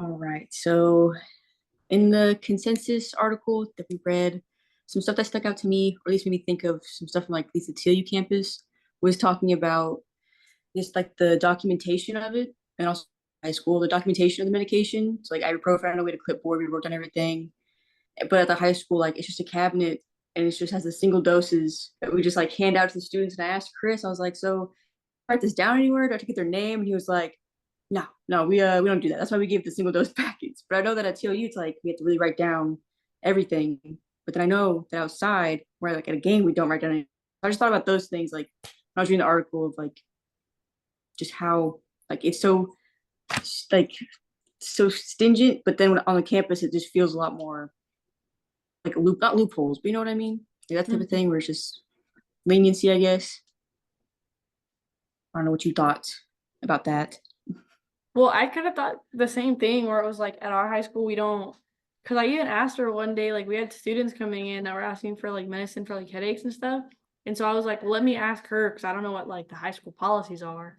All right. So in the consensus article that we read, some stuff that stuck out to me, or at least made me think of some stuff from like at least the TLU campus, was talking about just like the documentation of it, and also high school, the documentation of the medication. So like ibuprofen, I know we had a clipboard, we wrote down everything. But at the high school, like it's just a cabinet and it just has the single doses that we just like hand out to the students. And I asked Chris, I was like, so write this down anywhere? Do I have to get their name? And he was like, no, we don't do that. That's why we give the single dose packets. But I know that at TLU, it's like we have to really write down everything. But then I know that outside, where like at a game, we don't write down anything. I just thought about those things like when I was reading the article of like just how like it's so like so stingent, but then when on the campus, it just feels a lot more like a loop, not loopholes, but you know what I mean? Like that type of Mhm. thing where it's just leniency, I guess. I don't know what you thought about that. Well, I kind of thought the same thing where it was like at our high school, we don't, because I even asked her one day, like we had students coming in that were asking for like medicine for like headaches and stuff. And so I was like, well, let me ask her because I don't know what like the high school policies are.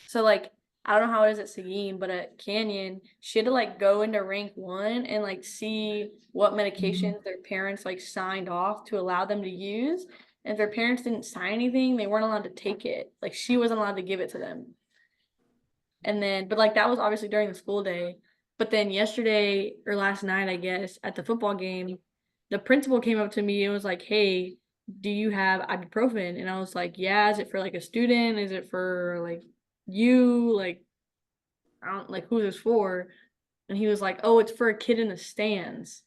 So like, I don't know how it is at Seguin, but at Canyon, she had to like go into rank one and like see what Mhm. medications their parents like signed off to allow them to use. And if their parents didn't sign anything, they weren't allowed to take it. Like she wasn't allowed to give it to them. And then, but like that was obviously during the school day. But then yesterday or last night, I guess, at the football game, the principal came up to me and was like, "Hey, do you have ibuprofen?" And I was like, "Yeah, is it for like a student? Is it for like you? Like, I don't like who this for?" And he was like, "Oh, it's for a kid in the stands."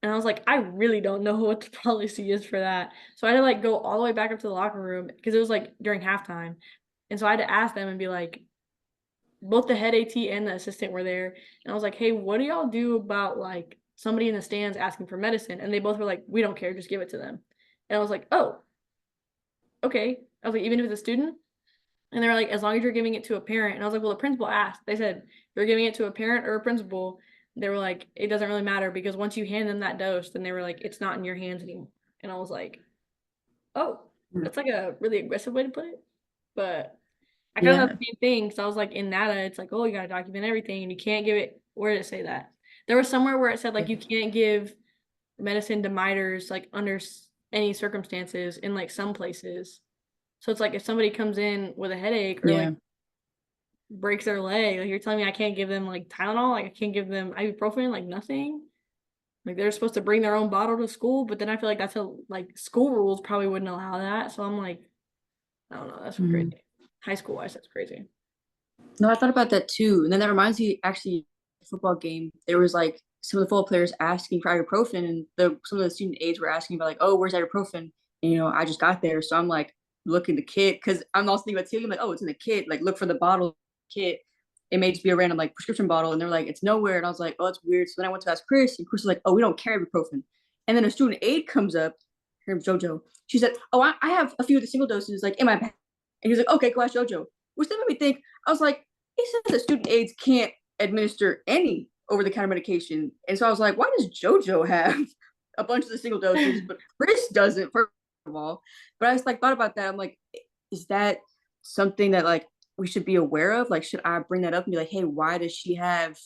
And I was like, I really don't know what the policy is for that. So I had to like go all the way back up to the locker room because it was like during halftime. And so I had to ask them and be like, both the head AT and the assistant were there. And I was like, hey, what do y'all do about like somebody in the stands asking for medicine? And they both were like, we don't care, just give it to them. And I was like, oh, okay. I was like, even if it's a student? And they were like, as long as you're giving it to a parent. And I was like, well, the principal asked. They said, if you're giving it to a parent or a principal, they were like, it doesn't really matter because once you hand them that dose, then they were like, it's not in your hands anymore. And I was like, oh, that's like a really aggressive way to put it. But I kind of thought Yeah. the same thing because I was like in NATA, it's like, oh, you gotta document everything and you can't give it. Where did it say that? There was somewhere where it said like you can't give medicine to miters like under any circumstances in like some places. So it's like if somebody comes in with a headache or like Yeah. breaks their leg, like you're telling me I can't give them like Tylenol, like I can't give them ibuprofen, like nothing. Like they're supposed to bring their own bottle to school, but then I feel like that's a like school rules probably wouldn't allow that. So I'm like, I don't know, that's Mhm. crazy. High school wise, that's crazy. No, I thought about that too. And then that reminds me, actually, football game, there was like some of the football players asking for ibuprofen, and some of the student aides were asking about like, oh, where's ibuprofen? And I just got there, so I'm like looking the kit because I'm also thinking about TLU. I'm like, oh, it's in the kit. Like, look for the bottle kit. It may just be a random like prescription bottle, and they're like, it's nowhere. And I was like, oh, that's weird. So then I went to ask Chris, and Chris was like, oh, we don't carry ibuprofen. And then a student aide comes up, her name's JoJo. She said, oh, I have a few of the single doses like in my bag. And he was like, okay, go ask JoJo. Which then made me think, I was like, he says that student aides can't administer any over-the-counter medication. And so I was like, why does JoJo have a bunch of the single doses, but Chris doesn't, first of all? But I just like thought about that. I'm like, is that something that like we should be aware of? Like, should I bring that up and be like, hey, why does she have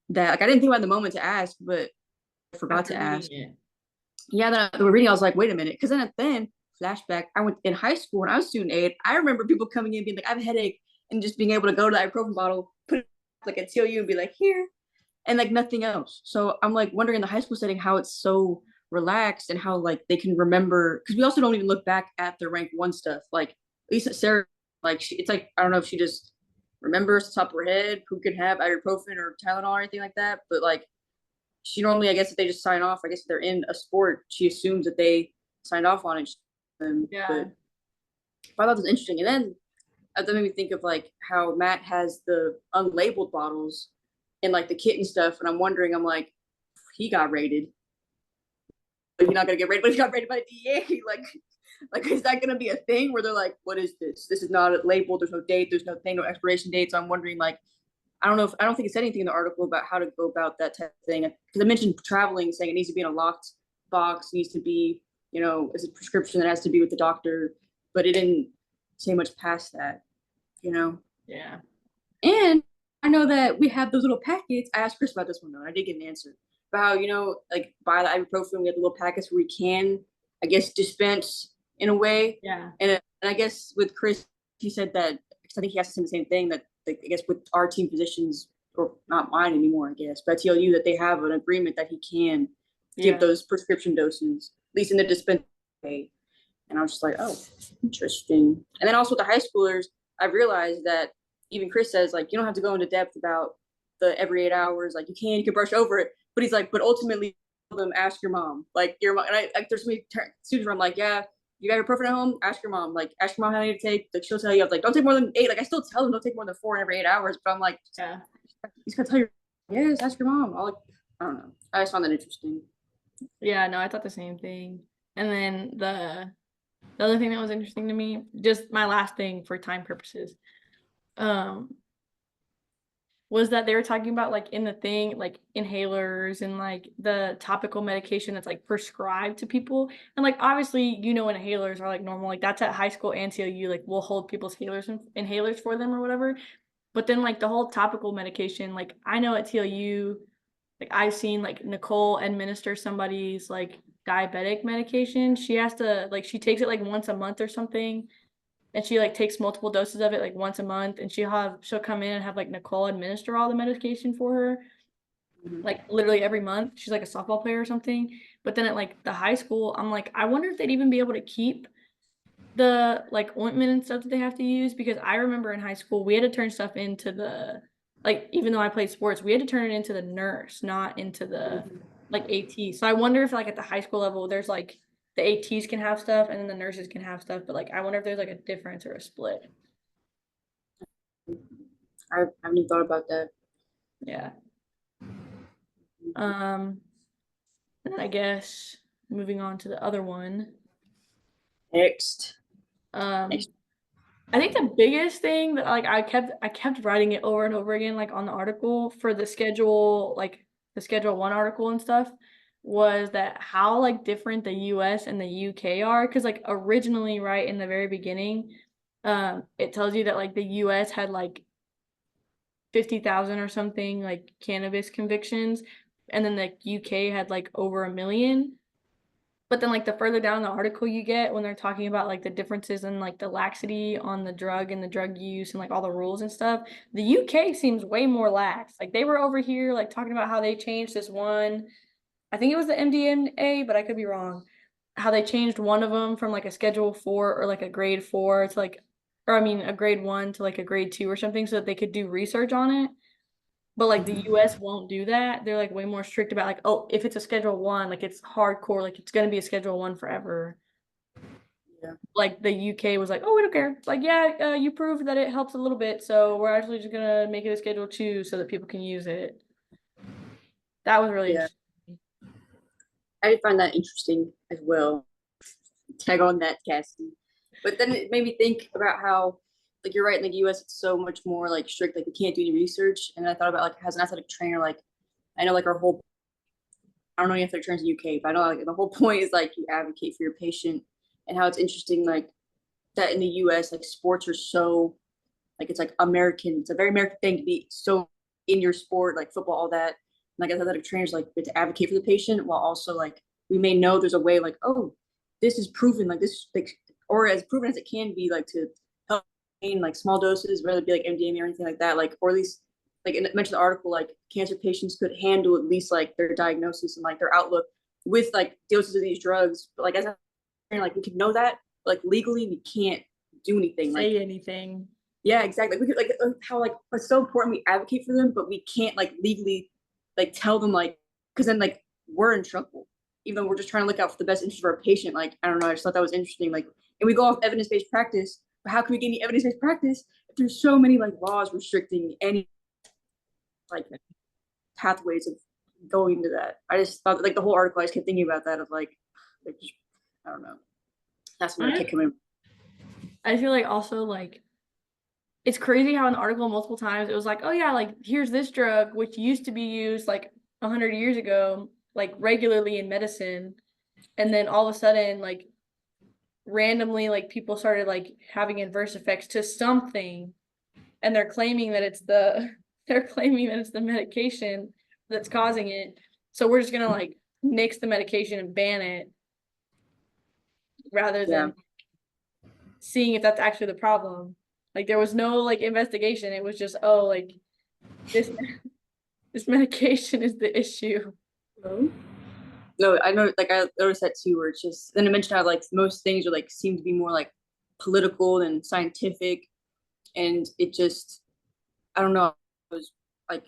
that? Like, I didn't think about the moment to ask, but I forgot After to reading ask. it. Yeah, then I was reading, I was like, wait a minute. Because then flashback, I went in high school when I was student aid. I remember people coming in being like, I have a headache, and just being able to go to the ibuprofen bottle, put it like a TLU and be like, here, and like nothing else. So I'm like wondering in the high school setting how it's so relaxed and how like they can remember, because we also don't even look back at the rank one stuff. Like Lisa Sarah, like it's like I don't know if she just remembers the top of her head who can have ibuprofen or Tylenol or anything like that, but like she normally, I guess, if they just sign off, I guess if they're in a sport, she assumes that they signed off on it. Yeah. But I thought that was interesting. And then that made me think of like how Matt has the unlabeled bottles and like the kit and stuff. And I'm wondering, I'm like, he got rated, but he's not gonna get rated, but he got rated by the DEA. Like is that gonna be a thing where they're like, what is this? This is not labeled. There's no date. There's no thing. No expiration date. So I'm wondering, like, I don't think it said anything in the article about how to go about that type of thing. Because I mentioned traveling, saying it needs to be in a locked box, needs to be, it's a prescription that has to be with the doctor, but it didn't say much past that, you know. Yeah. And I know that we have those little packets. I asked Chris about this one though. I did get an answer about how, like by the ibuprofen, we have the little packets where we can, I guess, dispense in a way. Yeah. And I guess with Chris, he said that, because I think he has to say the same thing, that like, I guess with our team physicians, or not mine anymore, I guess, but TLU, that they have an agreement that he can give Yeah. those prescription doses, at least in the dispense way. And I was just like, oh, interesting. And then also with the high schoolers, I realized that even Chris says, like, you don't have to go into depth about the every 8 hours. Like, you can brush over it. But he's like, but ultimately, them ask your mom. Like, your mom. And there's so many students where I'm like, yeah, you got your ibuprofen at home? Ask your mom. Like, ask your mom how many to take. Like, she'll tell you, like, don't take more than 8. Like, I still tell them don't take more than 4 in every 8 hours. But I'm like, Yeah. he's going to tell you, yes, ask your mom. I don't know. I just found that interesting. Yeah, no, I thought the same thing. And then the other thing that was interesting to me, just my last thing for time purposes, um, was that they were talking about like in the thing, like inhalers and like the topical medication that's like prescribed to people. And like obviously, inhalers are like normal, like that's at high school and TLU, like we'll hold people's inhalers for them or whatever. But then like the whole topical medication, like I know at TLU, like I've seen like Nicole administer somebody's like diabetic medication. She has to like she takes it like once a month or something, and she like takes multiple doses of it like once a month, and she'll come in and have like Nicole administer all the medication for her Mm-hmm. like literally every month. She's like a softball player or something. But then at like the high school, I'm like, I wonder if they'd even be able to keep the like ointment and stuff that they have to use, because I remember in high school we had to turn stuff into the like, even though I played sports, we had to turn it into the nurse, not into the like AT. So I wonder if like at the high school level there's like the ATs can have stuff and then the nurses can have stuff, but like I wonder if there's like a difference or a split. I haven't even thought about that. Yeah. Um, and I guess moving on to the other one. Next. Um, Next. I think the biggest thing that like I kept writing it over and over again, like on the article for the schedule, like the schedule one article and stuff, was that how like different the US and the UK are. Cause like originally, right in the very beginning, it tells you that like the US had like 50,000 or something like cannabis convictions, and then the UK had like over 1 million. But then like the further down the article you get when they're talking about like the differences in like the laxity on the drug and the drug use and like all the rules and stuff, the UK seems way more lax. Like they were over here like talking about how they changed this one, I think it was the MDMA, but I could be wrong. How they changed one of them from like a schedule 4 or like a grade 4 to like, or I mean a grade 1 to like a grade 2 or something so that they could do research on it. But like the Mm-hmm. US won't do that. They're like way more strict about like, oh, if it's a schedule 1, like it's hardcore, like it's gonna be a schedule 1 forever. Yeah. Like the UK was like, oh, we don't care. It's like, yeah, you proved that it helps a little bit, so we're actually just gonna make it a schedule 2 so that people can use it. That was really Yeah. interesting. I did find that interesting as well. Tag on that, Cassie. But then it made me think about how, like, you're right, in the US, it's so much more like strict, like, we can't do any research. And I thought about, like, as an athletic trainer, like, I know, like, our whole, I don't know any athletic trainers in the UK, but I know, like, the whole point is, like, you advocate for your patient, and how it's interesting, like, that in the US, like, sports are so, like, it's like American, it's a very American thing to be so in your sport, like football, all that. Like athletic trainers, like to advocate for the patient while also like we may know there's a way, like, oh, this is proven, like this, like, or as proven as it can be, like to help in like small doses, whether it be like MDMA or anything like that, like, or at least like in mentioned the article, like cancer patients could handle at least like their diagnosis and like their outlook with like doses of these drugs. But like as a like we can know that, like legally we can't do anything. Like, Say anything. yeah, exactly. We could like how like it's so important we advocate for them, but we can't like legally like tell them, like, because then like we're in trouble, even though we're just trying to look out for the best interest of our patient. Like, I don't know, I just thought that was interesting. Like, and we go off evidence based practice, but how can we get any evidence based practice if there's so many like laws restricting any like pathways of going to that? I just thought like the whole article, I just kept thinking about that of like I don't know. That's when I I kept coming. I feel like also like it's crazy how in the article multiple times it was like, oh yeah, like here's this drug which used to be used like 100 years ago, like regularly in medicine, and then all of a sudden, like randomly, like people started like having adverse effects to something, and they're claiming that it's the they're claiming that it's the medication that's causing it. So we're just gonna like nix the medication and ban it rather Yeah. than seeing if that's actually the problem. Like there was no like investigation. It was just, oh, like this this medication is the issue. No, I know, like I noticed that too, where it's just then I mentioned how like most things are like seem to be more like political than scientific, and it just I don't know, it was like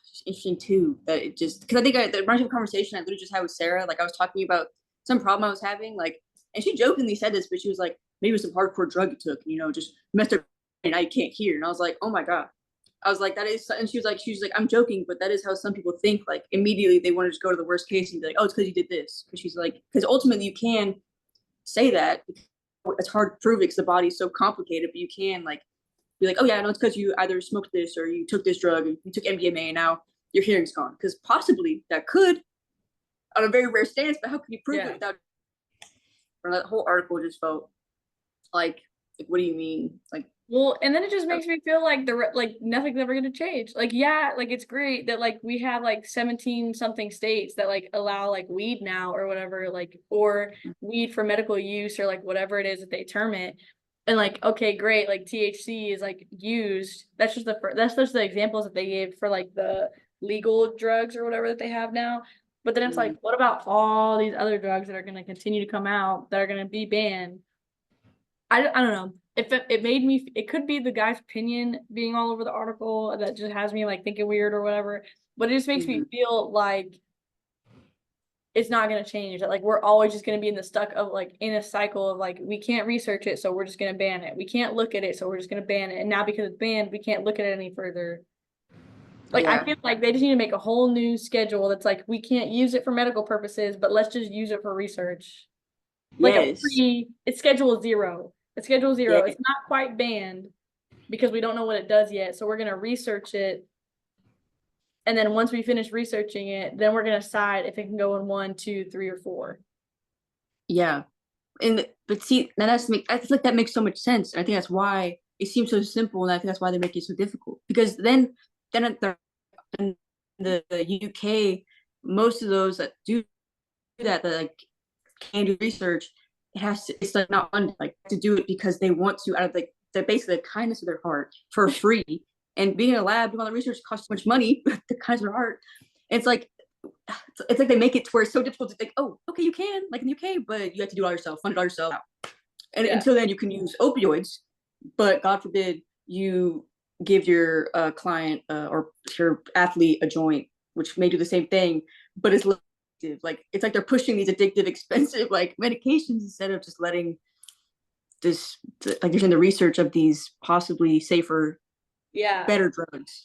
just interesting too that it just because I think the reminds me of a conversation I literally just had with Sarah. Like I was talking about some problem I was having, like, and she jokingly said this, but she was like, maybe it was some hardcore drug you took, just messed up and now you can't hear. And I was like, oh my god. I was like, that is, and she was like, I'm joking, but that is how some people think. Like immediately they want to just go to the worst case and be like, oh, it's because you did this. Because she's like, because ultimately you can say that. It's hard to prove it because the body's so complicated, but you can like be like, oh yeah, no, it's because you either smoked this or you took this drug, or you took MDMA, and now your hearing's gone. Because possibly that could, on a very rare stance, but how can you prove it Yeah. without? Or that whole article just felt like, what do you mean? Like, Well, and then it just makes me feel like like nothing's ever gonna change. Like, yeah, like it's great that like we have like 17 something states that like allow like weed now or whatever, like or weed for medical use or like whatever it is that they term it. And like, okay, great, like THC is like used. That's just the examples that they gave for like the legal drugs or whatever that they have now. But then it's like, what about all these other drugs that are gonna continue to come out that are gonna be banned? I don't know. It made me, it could be the guy's opinion being all over the article that just has me like thinking weird or whatever, but it just makes me feel like it's not going to change. That like we're always just going to be in the stuck of like in a cycle of like we can't research it, so we're just going to ban it. We can't look at it, so we're just going to ban it. And now because it's banned, we can't look at it any further. Like I yeah, feel like they just need to make a whole new schedule that's like we can't use it for medical purposes, but let's just use it for research. Like yes, it's schedule zero. It's schedule zero. yeah, It's not quite banned because we don't know what it does yet. So we're gonna research it. And then once we finish researching it, then we're gonna decide if it can go in 1, 2, 3, or 4. yeah. And but see, now I feel like that makes so much sense. I think that's why it seems so simple, and I think that's why they make it so difficult. Because then in the UK, most of those that do that like can do research, it's like not fun like to do it because they want to out of like the basically the kindness of their heart for free. And being in a lab doing all the research costs so much money, the kindness of their heart. It's like it's like they make it to where it's so difficult to think, oh, okay, you can like in the UK, but you have to do it all yourself, fund it all yourself. And Yeah. until then, you can use opioids, but God forbid you give your client or your athlete a joint, which may do the same thing, but it's addictive. Like it's like they're pushing these addictive, expensive like medications instead of just letting this like you're in the research of these possibly safer, Yeah. better drugs.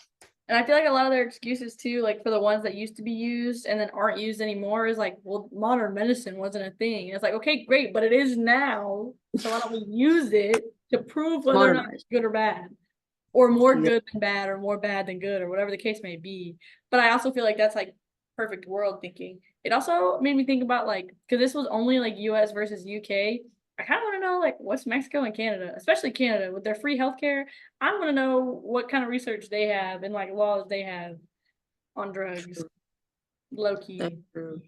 And I feel like a lot of their excuses too, like for the ones that used to be used and then aren't used anymore, is like, well, modern medicine wasn't a thing. And it's like, okay, great, but it is now. So why don't we use it to prove whether or not it's Modernized. good or bad? Or more Yeah. good than bad, or more bad than good, or whatever the case may be. But I also feel like that's like perfect world thinking. It also made me think about like, because this was only like US versus UK. I kind of want to know like what's Mexico and Canada, especially Canada with their free healthcare. I want to know what kind of research they have and like laws they have on drugs, True. low That's key. true.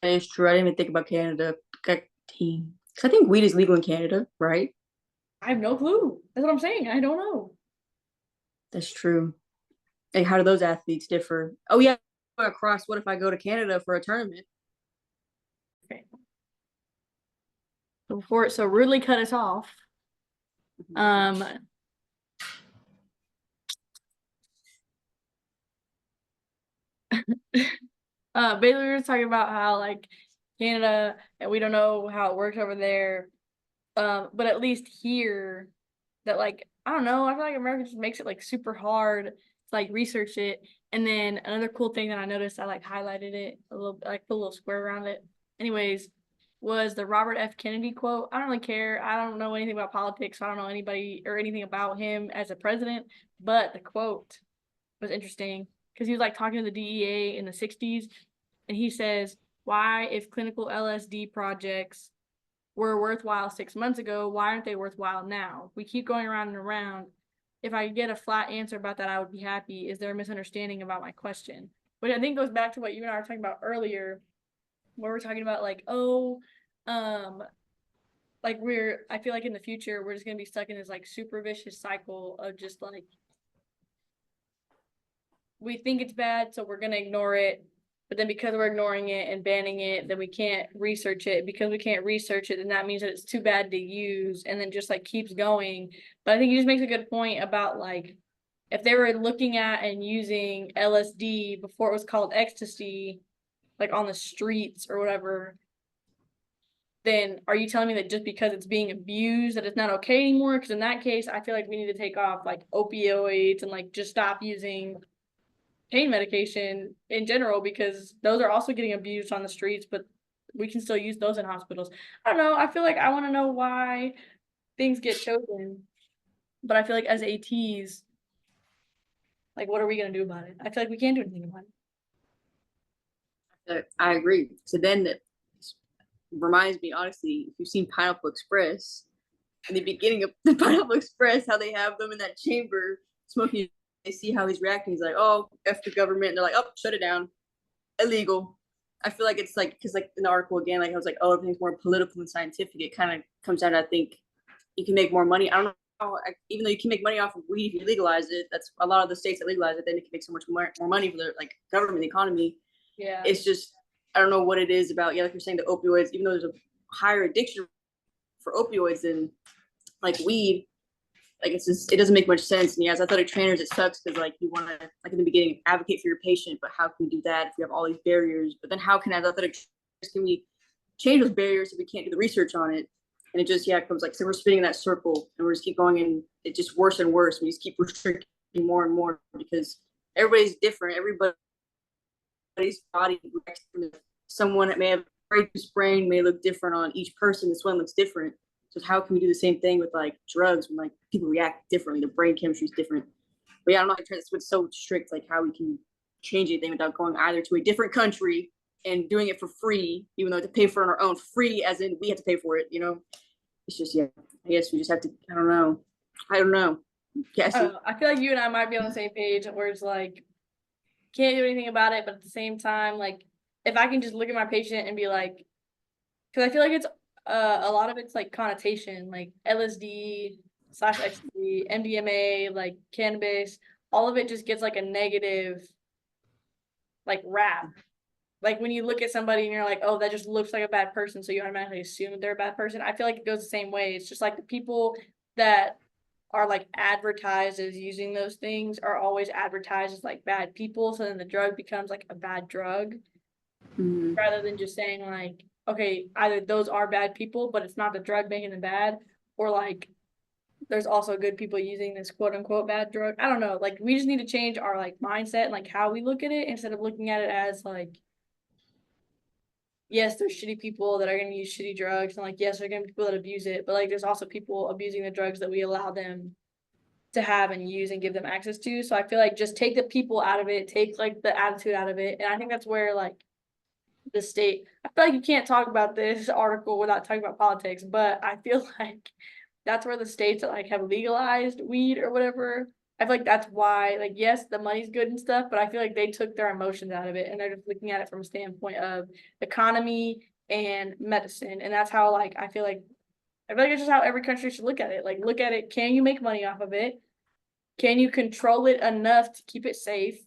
That is true. I didn't even think about Canada. Because I think weed is legal in Canada, right? I have no clue. That's what I'm saying. I don't know. That's true. Like, how do those athletes differ? Oh yeah, across. What if I go to Canada for a tournament? Okay. So before it so rudely cut us off, um, basically we were talking about how like Canada and we don't know how it works over there. But at least here that like I don't know, I feel like America just makes it like super hard to like research it. And then another cool thing that I noticed, I like highlighted it a little, like put a little square around it. Anyways, was the Robert F. Kennedy quote. I don't really care. I don't know anything about politics, so I don't know anybody or anything about him as a president. But the quote was interesting because he was like talking to the DEA in the 60s, and he says, why, if clinical LSD projects were worthwhile 6 months ago, why aren't they worthwhile now? We keep going around and around. if I get a flat answer about that, I would be happy. Is there a misunderstanding about my question? Which I think goes back to what you and I were talking about earlier, where we're talking about like, oh, like I feel like in the future we're just gonna be stuck in this like super vicious cycle of just like we think it's bad, so we're gonna ignore it. But then because we're ignoring it and banning it, then we can't research it. Because we can't research it, then that means that it's too bad to use, and then just like keeps going. But I think he just makes a good point about like if they were looking at and using LSD before it was called ecstasy, like on the streets or whatever, then are you telling me that just because it's being abused that it's not okay anymore? Because in that case, I feel like we need to take off like opioids and like just stop using pain medication in general because those are also getting abused on the streets, but we can still use those in hospitals. I don't know. I feel like I want to know why things get chosen, but I feel like as ATs, like what are we gonna do about it? I feel like we can't do anything about I agree. So then that reminds me, honestly, if you've seen Pineapple Express, in the beginning of the Pineapple Express, how they have them in that chamber smoking, they see how he's reacting. He's like, oh, F the government. And they're like, oh, shut it down. Illegal. I feel like it's like, because like in the article again, like I was like, oh, everything's more political and scientific. It kind of comes down to, I think, you can make more money. I don't know. Even though you can make money off of weed if you legalize it, that's a lot of the states that legalize it. Then it can make so much more money for the like government, the economy. it. Yeah. It's just I don't know what it is about. Yeah, like you're saying, the opioids. Even though there's a higher addiction for opioids than like weed, like it's just it doesn't make much sense. And yeah, as athletic trainers, it sucks because like you want to like in the beginning advocate for your patient, but how can we do that if we have all these barriers? But then how can as athletic trainers can we change those barriers if we can't do the research on it? And it just it comes like so we're spinning in that circle and we're just keep going and it just worse and worse. We just keep restricting more and more because everybody's different. Everybody's body reacts different. Someone that may have a brain may look different on each person. This one looks different. So how can we do the same thing with like drugs when like people react differently? The brain chemistry is different. But yeah, I'm not trying to it's so strict like how we can change anything without going either to a different country and doing it for free, even though to pay for it on our own, free as in we have to pay for it, you know? It's just I guess we just have to I don't know. Yes. I feel like you and I might be on the same page where it's like can't do anything about it, but at the same time, like if I can just look at my patient and be like, because I feel like it's a lot of it's like connotation, like LSD slash ecstasy, MDMA, like cannabis, all of it just gets like a negative like rap. Like when you look at somebody and you're like, oh, that just looks like a bad person, so you automatically assume that they're a bad person. I feel like it goes the same way. It's just like the people that are like advertised as using those things are always advertised as like bad people. So then the drug becomes like a bad drug rather than just saying like, okay, either those are bad people, but it's not the drug making them bad, or like there's also good people using this quote unquote bad drug. I don't know. Like we just need to change our like mindset and like how we look at it instead of looking at it as like, yes, there's shitty people that are going to use shitty drugs, and like, yes, there are going to be people that abuse it, but like, there's also people abusing the drugs that we allow them to have and use and give them access to. So I feel like just take the people out of it, take like the attitude out of it, and I think that's where like the state. I feel like you can't talk about this article without talking about politics, but I feel like that's where the states that like have legalized weed or whatever. I feel like that's why, like, yes, the money's good and stuff, but I feel like they took their emotions out of it and they're just looking at it from a standpoint of economy and medicine. And that's how, like, I feel like it's just how every country should look at it. Like, look at it. Can you make money off of it? Can you control it enough to keep it safe?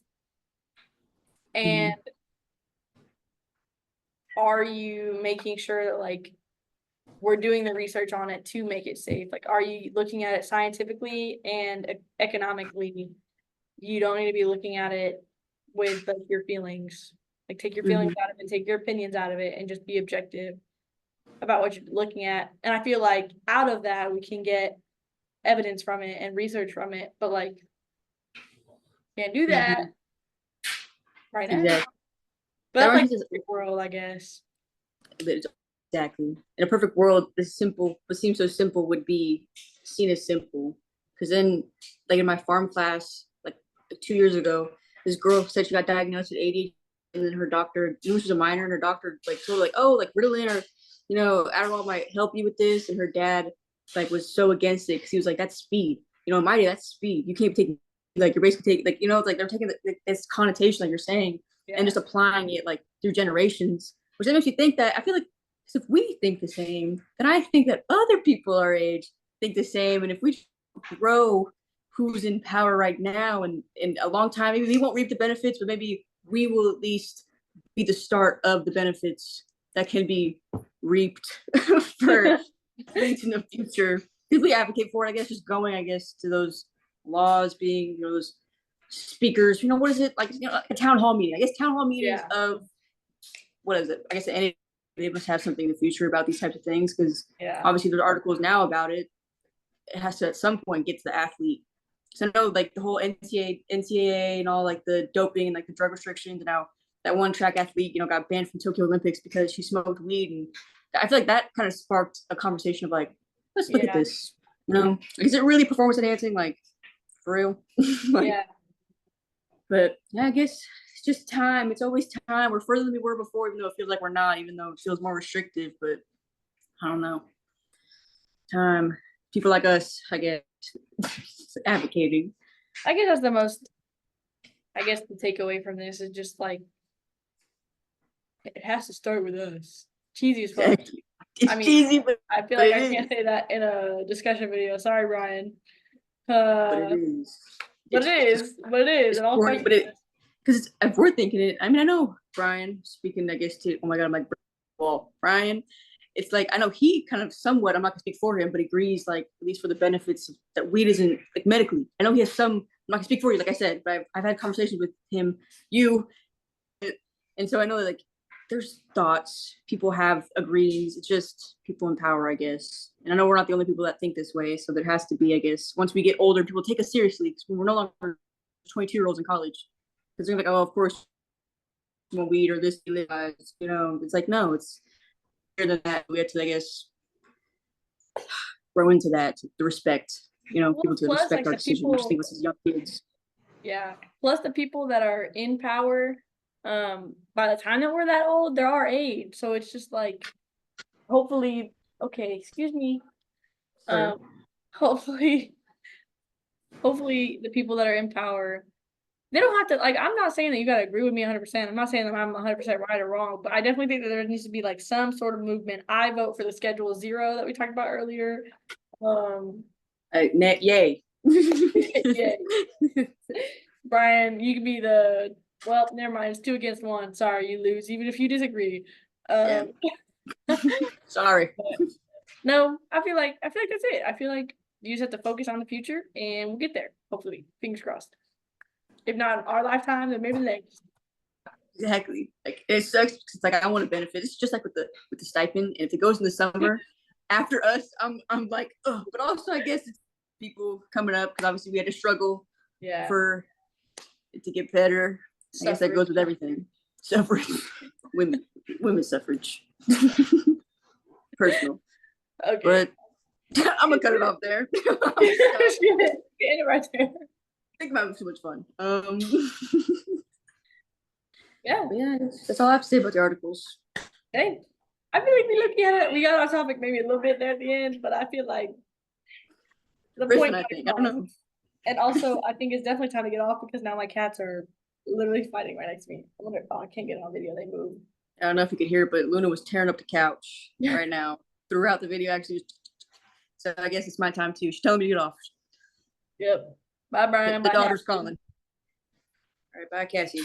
And are you making sure that, like, we're doing the research on it to make it safe? Like, are you looking at it scientifically and economically? You don't need to be looking at it with like your feelings. Like, take your feelings out of it, take your opinions out of it, and just be objective about what you're looking at. And I feel like out of that, we can get evidence from it and research from it. But like, can't do that right now. Exactly. But that's like the world, I guess. Exactly. In a perfect world, this simple, what seems so simple, would be seen as simple. Because then, like in my farm class, like 2 years ago, this girl said she got diagnosed with ADHD, and then her doctor, she was a minor, and her doctor like told her like, oh, like Ritalin or Adderall might help you with this, and her dad like was so against it because he was like, that's speed. in my day, that's speed. You can't take like you're basically taking like it's like they're taking this connotation like you're saying and Yeah. just applying it like through generations, which then makes you think that I feel like if we think the same, then I think that other people our age think the same, and if we grow who's in power right now and in a long time, maybe we won't reap the benefits, but maybe we will at least be the start of the benefits that can be reaped for things in the future. Because we advocate for it, I guess, just going, I guess, to those laws being, those speakers, what is it? Like, a town hall meeting. I guess town hall meetings Yeah. of, what is it? I guess they must have something in the future about these types of things because Yeah. obviously there's articles now about it. It has to at some point get to the athlete. So I know like the whole NCAA and all like the doping and like the drug restrictions and how that one track athlete, got banned from Tokyo Olympics because she smoked weed. And I feel like that kind of sparked a conversation of like, let's look at Yeah. this. Is it really performance enhancing? Like for real? Like, Yeah. but yeah, I guess it's just time. It's always time. We're further than we were before, even though it feels like we're not, even though it feels more restrictive, but I don't know. Time. People like us, I guess, advocating. I guess that's the most, I guess the takeaway from this is just like, it has to start with us. Cheesy as fuck. It's I mean, cheesy, but I feel but like it I can't is. say that in a discussion video. Sorry, Brian. But it is. But it is. But it is. It's And I'll corny, fight but for it this. because if we're thinking it, I mean, I know Brian speaking. I guess to oh my god, I'm like, well, Brian. It's like I know he kind of somewhat. I'm not gonna speak for him, but agrees like at least for the benefits that weed isn't like medically. I know he has some. I'm not gonna speak for you, like I said, but I've had conversations with him, you, and so I know that like there's thoughts people have agrees. It's just people in power, I guess. And I know we're not the only people that think this way, so there has to be, I guess, once we get older, people take us seriously because we're no longer 22-year-olds in college. Because they're like, oh, of course, smoke weed or this, it's like no, it's bigger than that. We have to, I guess, grow into that, the respect, Well, people to plus, respect like our the decisions, especially people, with as young kids. yeah. Plus the people that are in power, by the time that we're that old, they're our age. So it's just like, hopefully, okay, excuse me. Sorry. Um, hopefully, hopefully the people that are in power, they don't have to, like, I'm not saying that you got to agree with me 100%. I'm not saying that I'm 100% right or wrong, but I definitely think that there needs to be like some sort of movement. I vote for the Schedule Zero that we talked about earlier. Um, Yay. yeah. Brian, you can be the, well, never mind. It's 2-against-1. Sorry, you lose, even if you disagree. Yeah. Um, Sorry. no, I feel like that's it. I feel like you just have to focus on the future and we'll get there. Hopefully. Fingers crossed. If not in our lifetime, then maybe the next. Exactly. Like it sucks because it's like I want to benefit. It's just like with the stipend, and if it goes in the summer after us, I'm like, oh. But also, I guess it's people coming up because obviously we had to struggle Yeah. for it to get better. I guess that goes with everything. Suffrage, women's suffrage, personal. Okay. But I'm gonna cut it off there. Get it right there. Think about it too much fun. Yeah. Yeah, that's all I have to say about the articles. Hey, I feel like we got our topic maybe a little bit there at the end, but I feel like the point. I think I don't know. And also, I think it's definitely time to get off because now my cats are literally fighting right next to me. I wonder, oh, I can't get it on video. They move. I don't know if you could hear it, but Luna was tearing up the couch right now throughout the video. Actually, so I guess it's my time too. She's telling me to get off. Yep. Bye, Brian. The Bye, daughter's calling. All right, bye, Cassie.